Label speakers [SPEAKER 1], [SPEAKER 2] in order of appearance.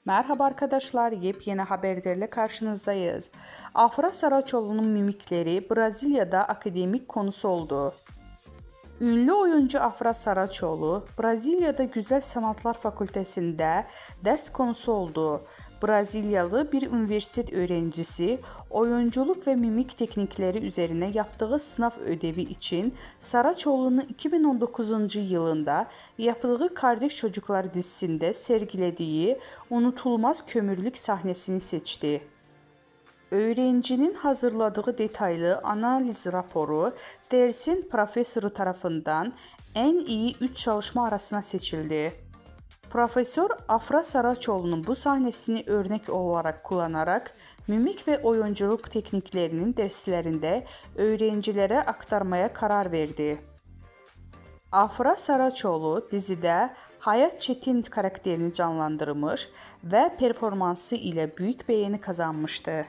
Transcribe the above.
[SPEAKER 1] Merhaba arkadaşlar, yepyeni haberlerle karşınızdayız. Afra Saraçoğlu'nun mimikleri Brezilya'da akademik konusu oldu. Ünlü oyuncu Afra Saraçoğlu, Brezilya'da Güzel Sanatlar Fakültesinde ders konusu oldu. Brezilyalı bir üniversitet öğrencisi oyunculuk ve mimik teknikleri üzerine yaptığı sınav ödevi için Saraçoğlu'nun 2019 yılında yaptığı Kardeş Çocuklar dizisinde sergilediği unutulmaz kömürlük sahnesini seçti. Öğrencinin hazırladığı detaylı analiz raporu dersin profesörü tarafından en iyi 3 çalışma arasına seçildi. Profesör Afra Saraçoğlu'nun bu sahnesini örnek olarak kullanarak mimik ve oyunculuk tekniklerinin derslerinde öğrencilere aktarmaya karar verdi. Afra Saraçoğlu dizide Hayat Çetin karakterini canlandırmış ve performansı ile büyük beğeni kazanmıştı.